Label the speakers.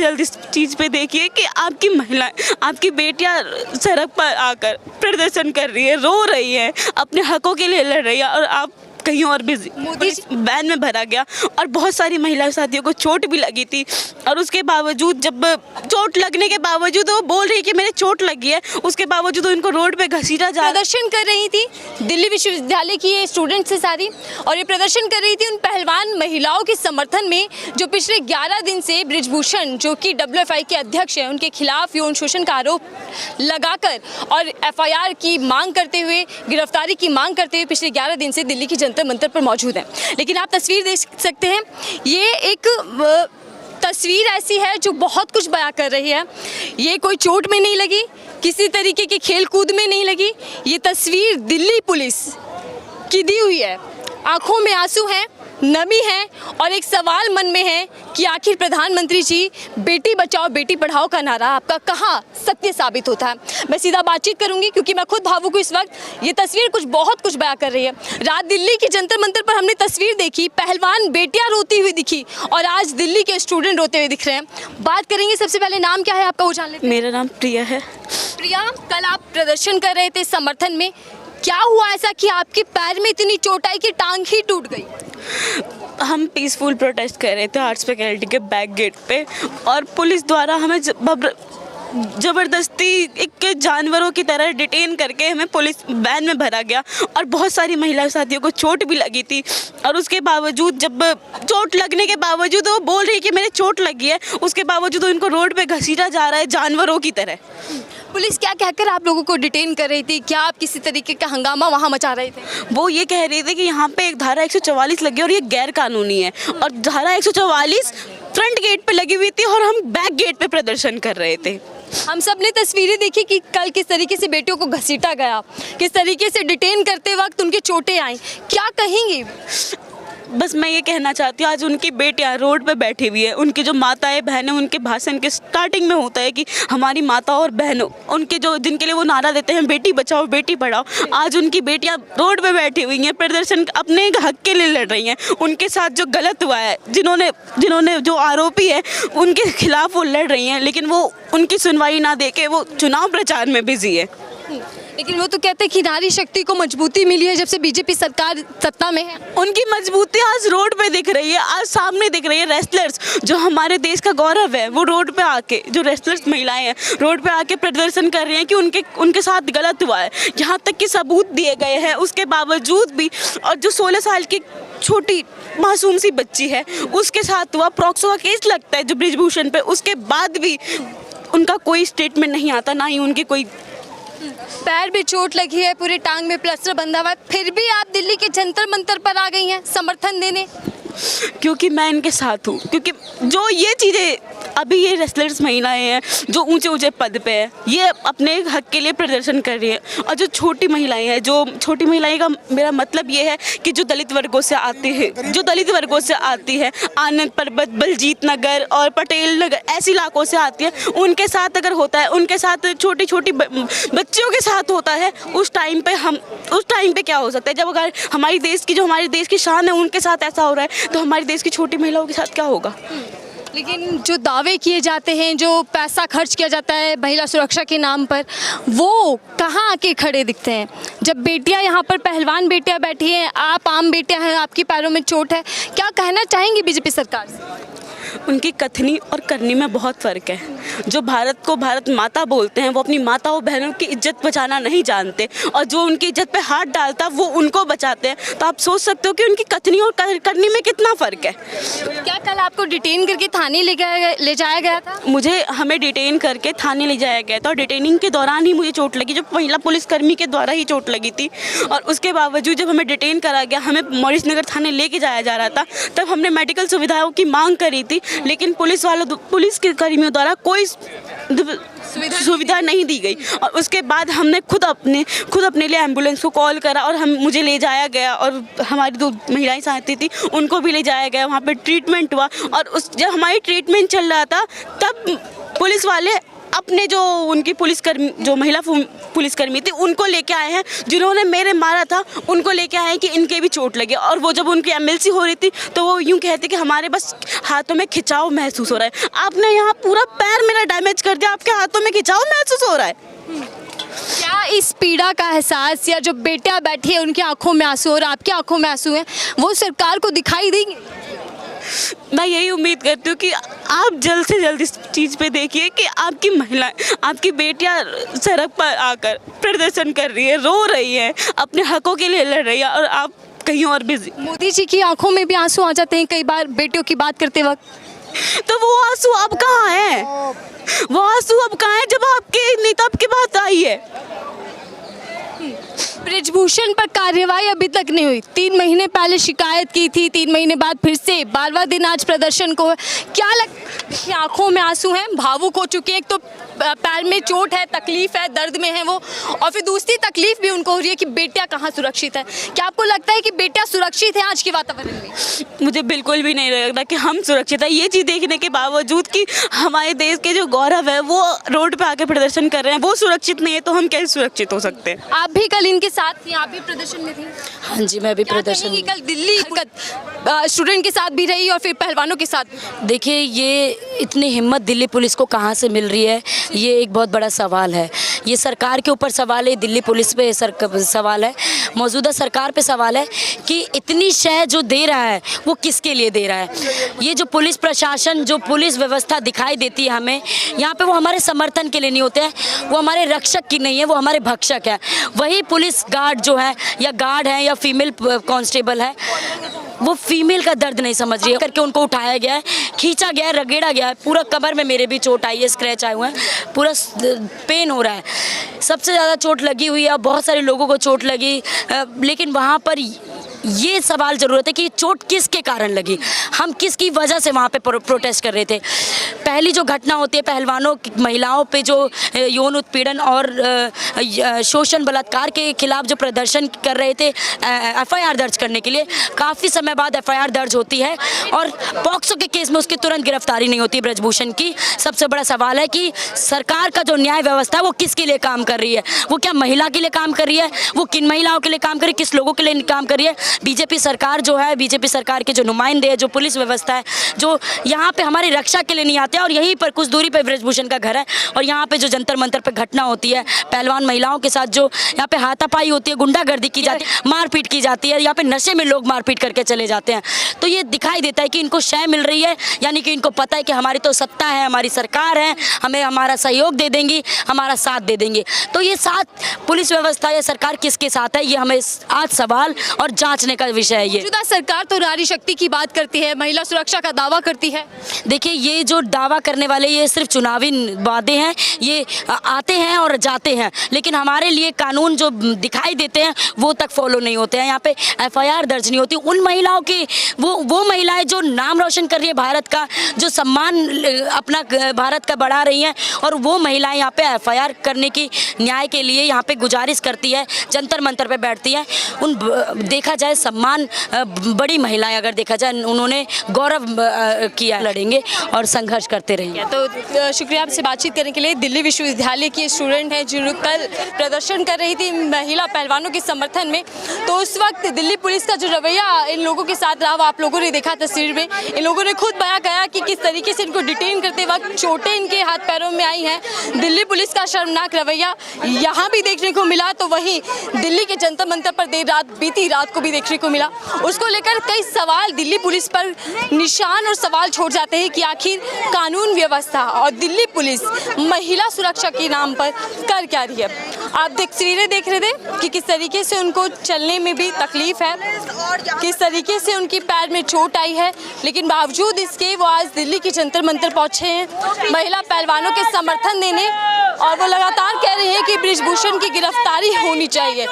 Speaker 1: जल्दी इस चीज़ पे देखिए कि आपकी महिलाएं, आपकी बेटियां सड़क पर आकर प्रदर्शन कर रही है, रो रही है, अपने हकों के लिए लड़ रही है, और आप कहीं और भी पुलिस वैन में भरा गया। और बहुत सारी महिला साथियों को चोट भी लगी थी, और उसके बावजूद, जब चोट लगने के बावजूद वो बोल रही है कि मेरे चोट लगी है, उसके बावजूद उनको रोड पे घसीटा जा।
Speaker 2: प्रदर्शन कर रही थी दिल्ली विश्वविद्यालय की ये स्टूडेंट्स से सारी, और ये प्रदर्शन कर रही थी उन पहलवान महिलाओं के समर्थन में जो पिछले 11 दिन से बृजभूषण, जो कि WFI के अध्यक्ष हैं, उनके खिलाफ यौन शोषण का आरोप लगाकर और FIR की मांग करते हुए, गिरफ्तारी की मांग करते हुए पिछले 11 दिन से दिल्ली की जंतर मंतर पर मौजूद है। लेकिन आप तस्वीर देख सकते हैं, ये एक तस्वीर ऐसी है जो बहुत कुछ बयां कर रही है। ये कोई चोट में नहीं लगी, किसी तरीके के खेल कूद में नहीं लगी, ये तस्वीर दिल्ली पुलिस की दी हुई है। आंखों में आंसू हैं, नमी है, और एक सवाल मन में है कि आखिर प्रधानमंत्री जी बेटी बचाओ बेटी पढ़ाओ का नारा आपका कहाँ सत्य साबित होता है। मैं सीधा बातचीत करूंगी क्योंकि मैं खुद भावुक हूँ इस वक्त। ये तस्वीर कुछ बहुत कुछ बयां कर रही है। रात दिल्ली के जंतर मंतर पर हमने तस्वीर देखी, पहलवान बेटियां रोती हुई दिखी, और आज दिल्ली के स्टूडेंट रोते हुए दिख रहे हैं। बात करेंगे, सबसे पहले नाम क्या है आपका, वो जान लेते हैं।
Speaker 1: मेरा नाम प्रिया है।
Speaker 2: प्रिया, कल आप प्रदर्शन कर रहे थे समर्थन में, क्या हुआ ऐसा कि आपके पैर में इतनी चोट आई कि टांग ही टूट गई?
Speaker 1: हम पीसफुल प्रोटेस्ट कर रहे थे आर्ट्स फैकल्टी के बैक गेट पे, और पुलिस द्वारा हमें ज़बरदस्ती एक जानवरों की तरह डिटेन करके हमें पुलिस वैन में भरा गया। और बहुत सारी महिला साथियों को चोट भी लगी थी, और उसके बावजूद, जब चोट लगने के बावजूद वो बोल रही है कि मेरे चोट लगी है, उसके बावजूद उनको रोड पे घसीटा जा रहा है जानवरों की तरह।
Speaker 2: पुलिस क्या कहकर आप लोगों को डिटेन कर रही थी? क्या आप किसी तरीके का हंगामा वहाँ मचा रहे थे?
Speaker 1: वो ये कह रहे थे कि यहाँ पे एक धारा 144 लगी है और ये गैर कानूनी है, और धारा 144 फ्रंट गेट पे लगी हुई थी और हम बैक गेट पे प्रदर्शन कर रहे थे।
Speaker 2: हम सब ने तस्वीरें देखी कि कल किस तरीके से बेटियों को घसीटा गया, किस तरीके से डिटेन करते वक्त उनके चोटें आई। क्या कहेंगी?
Speaker 1: बस मैं ये कहना चाहती हूँ, आज उनकी बेटियाँ रोड पे बैठी हुई है, उनकी जो माताएं बहनें, उनके भाषण के स्टार्टिंग में होता है कि हमारी माता और बहनों, उनके जो जिनके लिए वो नारा देते हैं बेटी बचाओ बेटी पढ़ाओ, आज उनकी बेटियाँ रोड पे बैठी हुई हैं, प्रदर्शन अपने हक के लिए लड़ रही हैं। उनके साथ जो गलत हुआ है, जिन्होंने जो आरोपी है उनके खिलाफ वो लड़ रही हैं, लेकिन वो उनकी सुनवाई ना देके वो चुनाव प्रचार में बिजी है।
Speaker 2: लेकिन वो तो कहते हैं कि नारी शक्ति को मजबूती मिली है जब से बीजेपी सरकार सत्ता में है।
Speaker 1: उनकी मजबूती आज रोड पे दिख रही है, आज सामने दिख रही है। रेसलर्स जो हमारे देश का गौरव है, वो रोड पे आके, जो रेसलर्स महिलाएं हैं, रोड पे आके प्रदर्शन कर रही हैं कि उनके साथ गलत हुआ है। यहाँ तक कि सबूत दिए गए हैं, उसके बावजूद भी। और जो 16 साल की छोटी मासूम सी बच्ची है, उसके साथ हुआ, प्रॉक्सो का केस लगता है जो बृजभूषण पे, उसके बाद भी उनका कोई स्टेटमेंट नहीं आता, ना ही उनकी कोई।
Speaker 2: पैर में चोट लगी है, पूरे टांग में प्लास्टर बंधा हुआ है, फिर भी आप दिल्ली के जंतर मंतर पर आ गई हैं समर्थन देने।
Speaker 1: क्योंकि मैं इनके साथ हूँ, क्योंकि जो ये चीज़ें अभी ये रेसलर्स महिलाएं हैं जो ऊंचे ऊंचे पद पे है, ये अपने हक के लिए प्रदर्शन कर रही है। और जो छोटी महिलाएं हैं, जो छोटी महिलाएं का मेरा मतलब ये है कि जो दलित वर्गों से आती है, आनंद पर्वत, बलजीत नगर और पटेल नगर, ऐसे इलाकों से आती है, उनके साथ अगर होता है, उनके साथ छोटी छोटी बच्चियों के साथ होता है, उस टाइम पे क्या हो सकता है? जब अगर हमारे देश की शान है उनके साथ ऐसा हो रहा है, तो हमारे देश की छोटी महिलाओं के साथ क्या होगा?
Speaker 2: लेकिन जो दावे किए जाते हैं, जो पैसा खर्च किया जाता है महिला सुरक्षा के नाम पर, वो कहाँ आके खड़े दिखते हैं? जब बेटियां यहाँ पर पहलवान बेटियां बैठी हैं, आप आम बेटियां हैं, आपके पैरों में चोट है, क्या कहना चाहेंगी बीजेपी सरकार से?
Speaker 1: उनकी कथनी और करनी में बहुत फ़र्क है। जो भारत को भारत माता बोलते हैं, वो अपनी माता और बहनों की इज्जत बचाना नहीं जानते, और जो उनकी इज्जत पे हाथ डालता वो उनको बचाते हैं। तो आप सोच सकते हो कि उनकी कथनी और करनी में कितना फ़र्क है।
Speaker 2: क्या कल आपको डिटेन करके थाने ले जाया गया था?
Speaker 1: हमें डिटेन करके थाने ले जाया गया था, और डिटेनिंग के दौरान ही मुझे चोट लगी, जो महिला पुलिसकर्मी के द्वारा ही चोट लगी थी। और उसके बावजूद जब हमें डिटेन करा गया, हमें मॉरिस नगर थाने लेके जाया जा रहा था, तब हमने मेडिकल सुविधाओं की मांग करी थी, लेकिन पुलिस के कर्मियों द्वारा कोई सुविधा नहीं दी गई। और उसके बाद हमने खुद अपने लिए एम्बुलेंस को कॉल करा, और मुझे ले जाया गया, और हमारी 2 महिलाएं साथी थी, उनको भी ले जाया गया। वहाँ पे ट्रीटमेंट हुआ, और जब हमारी ट्रीटमेंट चल रहा था, तब पुलिस वाले अपने जो उनकी पुलिसकर्मी, जो महिला पुलिसकर्मी थी, उनको लेके आए हैं। जिन्होंने मेरे मारा था उनको लेके आए हैं कि इनके भी चोट लगे। और वो जब उनकी एमएलसी हो रही थी तो वो यूँ कहते कि हमारे बस हाथों में खिंचाव महसूस हो रहा है। आपने यहाँ पूरा पैर मेरा डैमेज कर दिया, आपके हाथों में खिंचाव महसूस हो रहा है।
Speaker 2: क्या इस पीड़ा का एहसास, या जो बेटियां बैठी है उनकी आंखों में आंसू और आपकी आंखों में आंसू हैं, वो सरकार को दिखाई देंगे?
Speaker 1: मैं यही उम्मीद करती हूँ कि आप जल्द से जल्द इस चीज़ पे देखिए कि आपकी महिलाएं, आपकी बेटियां सड़क पर आकर प्रदर्शन कर रही है, रो रही है, अपने हकों के लिए लड़ रही है, और आप कहीं और बिजी।
Speaker 2: मोदी जी की आंखों में भी आंसू आ जाते हैं कई बार बेटियों की बात करते वक्त।
Speaker 1: तो वो आंसू अब कहाँ है? वो आंसू अब कहाँ है जब आपके नेता की बात आई है?
Speaker 2: ब्रिजभूषण पर कार्रवाई अभी तक नहीं हुई। 3 महीने पहले शिकायत की थी, 3 महीने बाद फिर से 12वां दिन आज प्रदर्शन को। क्या लगता है, आंखों में आंसू हैं, भावुक हो चुके हैं? एक तो पैर में चोट है, तकलीफ है, दर्द में है वो, और फिर दूसरी तकलीफ भी उनको हो रही है कि बेटियां कहाँ सुरक्षित है। क्या आपको लगता है कि बेटियां सुरक्षित है आज के वातावरण में?
Speaker 1: मुझे बिल्कुल भी नहीं लगता कि हम सुरक्षित है। ये चीज़ देखने के बावजूद कि हमारे देश के जो गौरव है वो रोड पे आके प्रदर्शन कर रहे हैं, वो सुरक्षित नहीं है, तो हम कैसे सुरक्षित हो सकते हैं?
Speaker 2: आप भी कल इनके साथ थी, आप भी प्रदर्शन में थी?
Speaker 3: हाँ जी, मैं भी प्रदर्शन
Speaker 2: कहेंगी कल दिल्ली स्टूडेंट के साथ भी रही और फिर पहलवानों के साथ?
Speaker 3: देखिए, ये इतनी हिम्मत दिल्ली पुलिस को कहाँ से मिल रही है, ये एक बहुत बड़ा सवाल है। ये सरकार के ऊपर सवाल है, दिल्ली पुलिस पे सवाल है, मौजूदा सरकार पे सवाल है कि इतनी शय जो दे रहा है वो किसके लिए दे रहा है। ये जो पुलिस प्रशासन, जो पुलिस व्यवस्था दिखाई देती है हमें यहाँ पे, वो हमारे समर्थन के लिए नहीं होते हैं, वो हमारे रक्षक की नहीं है, वो हमारे भक्षक है। वही पुलिस गार्ड जो है, या गार्ड है या फीमेल कांस्टेबल है, वो फीमेल का दर्द नहीं समझ रही है। करके उनको उठाया गया है, खींचा गया है, रगेड़ा गया है। पूरा कमर में मेरे भी चोट आई है, स्क्रैच आए हुए हैं, पूरा पेन हो रहा है। सबसे ज़्यादा चोट लगी हुई है, बहुत सारे लोगों को चोट लगी, लेकिन वहाँ पर ये सवाल ज़रूरत है कि चोट किसके कारण लगी, हम किसकी वजह से वहाँ पे प्रोटेस्ट कर रहे थे। पहली जो घटना होती है पहलवानों, महिलाओं पे जो यौन उत्पीड़न और शोषण बलात्कार के खिलाफ जो प्रदर्शन कर रहे थे, एफआईआर दर्ज करने के लिए, काफ़ी समय बाद एफआईआर दर्ज होती है और पॉक्सो के केस में उसकी तुरंत गिरफ्तारी नहीं होती ब्रजभूषण की। सबसे बड़ा सवाल है कि सरकार का जो न्याय व्यवस्था है वो किसके लिए काम कर रही है, वो क्या महिला के लिए काम कर रही है, वो किन महिलाओं के लिए काम कर रही है, किस लोगों के लिए काम कर रही है। बीजेपी सरकार जो है, बीजेपी सरकार के जो नुमाइंदे हैं, जो पुलिस व्यवस्था है, जो यहाँ पे हमारी रक्षा के लिए नहीं आते हैं, और यहीं पर कुछ दूरी पे ब्रजभूषण का घर है, और यहाँ पे जो जंतर मंतर पे घटना होती है पहलवान महिलाओं के साथ, जो यहाँ पे हाथापाई होती है, गुंडागर्दी की जाती है, मारपीट की जाती है, यहाँ पे नशे में लोग मारपीट करके चले जाते हैं, तो ये दिखाई देता है कि इनको शय मिल रही है, यानी कि इनको पता है कि हमारी तो सत्ता है, हमारी सरकार है, हमें हमारा सहयोग दे देंगी, हमारा साथ दे देंगे। तो ये साथ पुलिस व्यवस्था या सरकार किसके साथ है, ये हमें आज सवाल और जांचने का विषय है। ये
Speaker 2: मौजूदा सरकार तो नारी शक्ति की बात करती है, महिला सुरक्षा का दावा करती है।
Speaker 3: देखिए, ये जो दावा करने वाले ये सिर्फ चुनावी वादे हैं, ये आते हैं और जाते हैं, लेकिन हमारे लिए कानून जो दिखाई देते हैं वो तक फॉलो नहीं होते हैं। यहाँ पे एफआईआर दर्ज नहीं होती उन महिलाओं की, वो महिलाएं जो नाम रोशन कर रही है भारत का, जो सम्मान अपना भारत का बढ़ा रही हैं, और वो महिलाएं यहाँ पे एफआईआर करने की न्याय के लिए यहाँ पे गुजारिश करती है, जंतर मंतर पे बैठती हैं। उन देखा जाए सम्मान, बड़ी महिलाएं अगर देखा जाए, उन्होंने गौरव किया, लड़ेंगे और संघर्ष करते रहेंगे।
Speaker 2: तो शुक्रिया आपसे बातचीत करने के लिए। दिल्ली विश्वविद्यालय की स्टूडेंट है जो कल प्रदर्शन कर रही थी महिला पहलवानों के समर्थन में, तो उस वक्त दिल्ली पुलिस का जो रवैया इन लोगों के साथ रहा वो आप लोगों ने देखा तस्वीर में। इन लोगों ने खुद बयां किया कि किस तरीके से इनको डिटेन करते वक्त चोटें इनके हाथ पैरों में आई हैं। दिल्ली पुलिस का शर्मनाक रवैया यहाँ भी देखने को मिला, तो वहीं दिल्ली के जंतर मंतर पर देर रात, बीती रात को भी देखने को मिला। उसको लेकर कई सवाल दिल्ली पुलिस पर निशान और सवाल छोड़ जाते हैं कि आखिर कानून व्यवस्था और दिल्ली पुलिस महिला सुरक्षा के नाम पर कर क्या रही है। आप तस्वीरें देख रहे थे कि किस तरीके से उनको चलने में भी तकलीफ है, किस तरीके से उनकी पैर में चोट आई है, लेकिन बावजूद इसके वो आज दिल्ली के जंतर मंतर पहुंचे हैं महिला पहलवानों के समर्थन देने, और वो लगातार कह रहे हैं कि ब्रिजभूषण की गिरफ्तारी होनी चाहिए।